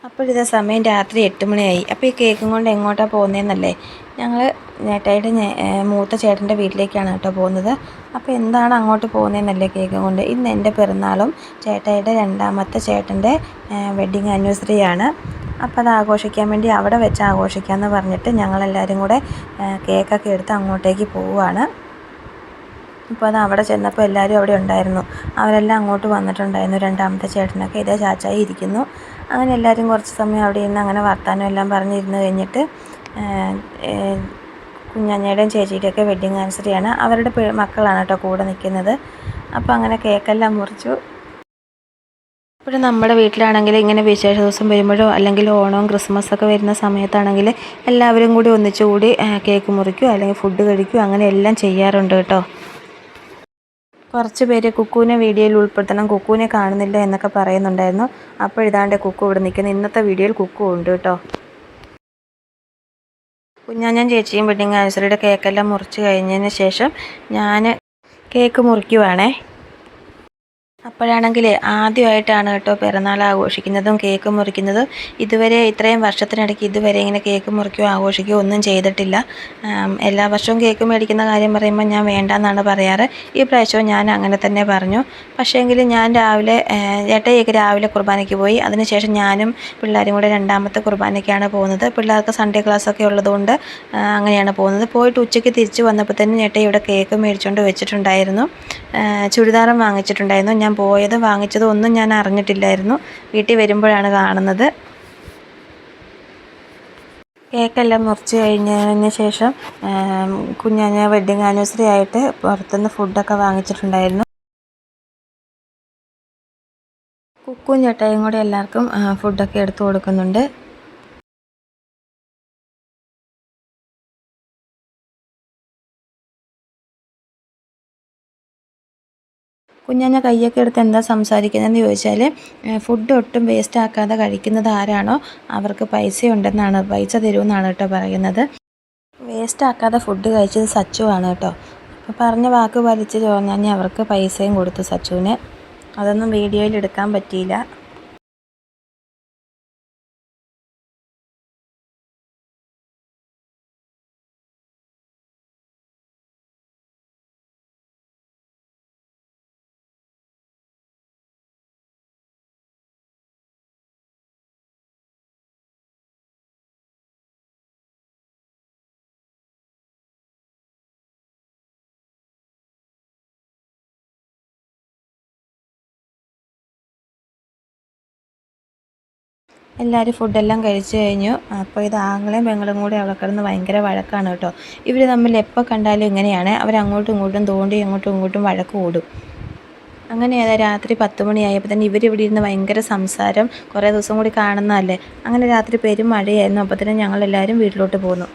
അപ്പോഴിതേ സമയം രാത്രി 8 മണിയായി. അപ്പോൾ ഈ കേക്കും കൊണ്ട് എങ്ങോട്ടാണ് പോകുന്നതെന്നല്ലേ, ഞങ്ങൾ ചേട്ടായിയുടെ മൂത്ത ചേട്ടൻ്റെ വീട്ടിലേക്കാണ് കേട്ടോ പോകുന്നത്. അപ്പോൾ എന്താണ് അങ്ങോട്ട് പോകുന്നതെന്നല്ലേ കേക്കും കൊണ്ട്. ഇന്ന് എൻ്റെ പിറന്നാളും ചേട്ടായിയുടെ രണ്ടാമത്തെ ചേട്ടൻ്റെ വെഡ്ഡിങ് ആനിവേഴ്സറിയാണ്. അപ്പോൾ അത് ആഘോഷിക്കാൻ വേണ്ടി അവിടെ വെച്ച് ആഘോഷിക്കാമെന്ന് പറഞ്ഞിട്ട് ഞങ്ങളെല്ലാവരും കൂടെ കേക്കൊക്കെ എടുത്ത് അങ്ങോട്ടേക്ക് പോവുകയാണ്. അപ്പോൾ അത് അവിടെ ചെന്നപ്പോൾ എല്ലാവരും അവിടെ ഉണ്ടായിരുന്നു. അവരെല്ലാം അങ്ങോട്ട് വന്നിട്ടുണ്ടായിരുന്നു. രണ്ടാമത്തെ ചേട്ടനൊക്കെ ഇതേ ചാച്ചായി ഇരിക്കുന്നു. അങ്ങനെ എല്ലാവരും കുറച്ച് സമയം അവിടെ ഇരുന്ന് അങ്ങനെ വർത്താനം എല്ലാം പറഞ്ഞിരുന്ന് കഴിഞ്ഞിട്ട് കുഞ്ഞാഞ്ഞയുടെയും ചേച്ചിയുടെയൊക്കെ വെഡ്ഡിങ് ആനിവേഴ്സറിയാണ്. അവരുടെ മക്കളാണ് കേട്ടോ കൂടെ നിൽക്കുന്നത്. അപ്പോൾ അങ്ങനെ കേക്കെല്ലാം മുറിച്ചു. ഇപ്പോഴും നമ്മുടെ വീട്ടിലാണെങ്കിൽ ഇങ്ങനെ വിശേഷ ദിവസം വരുമ്പോഴോ അല്ലെങ്കിൽ ഓണവും ക്രിസ്മസൊക്കെ വരുന്ന സമയത്താണെങ്കിൽ എല്ലാവരും കൂടി ഒന്നിച്ചുകൂടി കേക്ക് മുറിക്കുകയോ അല്ലെങ്കിൽ ഫുഡ് കഴിക്കുകയോ അങ്ങനെ എല്ലാം ചെയ്യാറുണ്ട് കേട്ടോ. കുറച്ച് പേര് കുക്കുവിനെ വീഡിയോയിൽ ഉൾപ്പെടുത്തണം, കുക്കുവിനെ കാണുന്നില്ല എന്നൊക്കെ പറയുന്നുണ്ടായിരുന്നു. അപ്പോൾ ഇതാണ്ട് കുക്കു ഇവിടെ നിൽക്കുന്നു. ഇന്നത്തെ വീഡിയോയിൽ കുക്കു ഉണ്ട് കേട്ടോ. കുഞ്ഞാഞ്ഞൻ ചേച്ചിയും വെഡ്ഡിങ് ആനിവേഴ്സറിയുടെ കേക്കെല്ലാം മുറിച്ച് കഴിഞ്ഞതിന് ശേഷം ഞാൻ കേക്ക് മുറിക്കുവാണേ. അപ്പോഴാണെങ്കിൽ ആദ്യമായിട്ടാണ് കേട്ടോ പിറന്നാൾ ആഘോഷിക്കുന്നതും കേക്ക് മുറിക്കുന്നതും. ഇതുവരെ ഇത്രയും വർഷത്തിനിടയ്ക്ക് ഇതുവരെ ഇങ്ങനെ കേക്ക് മുറിക്കുകയോ ആഘോഷിക്കുകയോ ഒന്നും ചെയ്തിട്ടില്ല. എല്ലാ വർഷവും കേക്ക് മേടിക്കുന്ന കാര്യം പറയുമ്പോൾ ഞാൻ വേണ്ടെന്നാണ് പറയാറ്. ഈ പ്രാവശ്യവും ഞാൻ അങ്ങനെ തന്നെ പറഞ്ഞു. പക്ഷേങ്കിൽ ഞാൻ രാവിലെ ചേട്ടയൊക്കെ രാവിലെ കുർബാനയ്ക്ക് പോയി. അതിനുശേഷം ഞാനും പിള്ളേരും കൂടെ രണ്ടാമത്തെ കുർബാനയ്ക്കാണ് പോകുന്നത്. പിള്ളേർക്ക് സൺഡേ ക്ലാസ്സൊക്കെ ഉള്ളതുകൊണ്ട് അങ്ങനെയാണ് പോകുന്നത്. പോയിട്ട് ഉച്ചയ്ക്ക് തിരിച്ച് വന്നപ്പോൾ തന്നെ ചേട്ടൻ ഇവിടെ കേക്ക് മേടിച്ചുകൊണ്ട് വെച്ചിട്ടുണ്ടായിരുന്നു. ചുരിദാറും വാങ്ങിച്ചിട്ടുണ്ടായിരുന്നു. ഞാൻ പോയതും വാങ്ങിച്ചതും ഒന്നും ഞാൻ അറിഞ്ഞിട്ടില്ലായിരുന്നു. വീട്ടിൽ വരുമ്പോഴാണ് കാണുന്നത്. കേക്കെല്ലാം മുറിച്ച് കഴിഞ്ഞതിന് ശേഷം കുഞ്ഞാഞ്ഞ വെഡ്ഡിങ് ആനിവേഴ്സറി ആയിട്ട് പുറത്തുനിന്ന് ഫുഡൊക്കെ വാങ്ങിച്ചിട്ടുണ്ടായിരുന്നു. കുക്കും ചേട്ടായും കൂടെ എല്ലാവർക്കും ഫുഡൊക്കെ എടുത്തു കൊടുക്കുന്നുണ്ട്. കുഞ്ഞാഞ്ഞ കയ്യൊക്കെ എടുത്ത് എന്താ സംസാരിക്കുന്നതെന്ന് ചോദിച്ചാൽ ഫുഡ് ഒട്ടും വേസ്റ്റ് ആക്കാതെ കഴിക്കുന്നത് ആരാണോ അവർക്ക് പൈസ ഉണ്ടെന്നാണ്, പൈസ തരുമെന്നാണ് കേട്ടോ പറയുന്നത്. വേസ്റ്റ് ആക്കാതെ ഫുഡ് കഴിച്ചത് സച്ചുവാണ് കേട്ടോ. അപ്പോൾ പറഞ്ഞ വാക്ക് വലിച്ച് ചോദിഞ്ഞാൽ അവർക്ക് പൈസയും കൊടുത്തു സച്ചുവിന്. അതൊന്നും വീഡിയോയിൽ എടുക്കാൻ പറ്റിയില്ല. എല്ലാവരും ഫുഡെല്ലാം കഴിച്ച് കഴിഞ്ഞു. അപ്പോൾ ഇത് ആങ്ങളെയും പെങ്ങളും കൂടി അവിടെ കിടന്ന് ഭയങ്കര വഴക്കാണ് കേട്ടോ. ഇവർ തമ്മിൽ എപ്പോൾ കണ്ടാലും ഇങ്ങനെയാണ്. അങ്ങോട്ടും ഇങ്ങോട്ടും തോണ്ടി അങ്ങോട്ടും ഇങ്ങോട്ടും വഴക്ക് കൂടും. അങ്ങനെ രാത്രി 10 മണിയായപ്പോൾ തന്നെ ഇവരിവിടെ ഇരുന്ന് ഭയങ്കര സംസാരം. കുറേ ദിവസം കൂടി കാണുന്നതല്ലേ. അങ്ങനെ രാത്രി പെരും മഴയായിരുന്നു. അപ്പോൾ തന്നെ ഞങ്ങളെല്ലാവരും വീട്ടിലോട്ട് പോന്നു.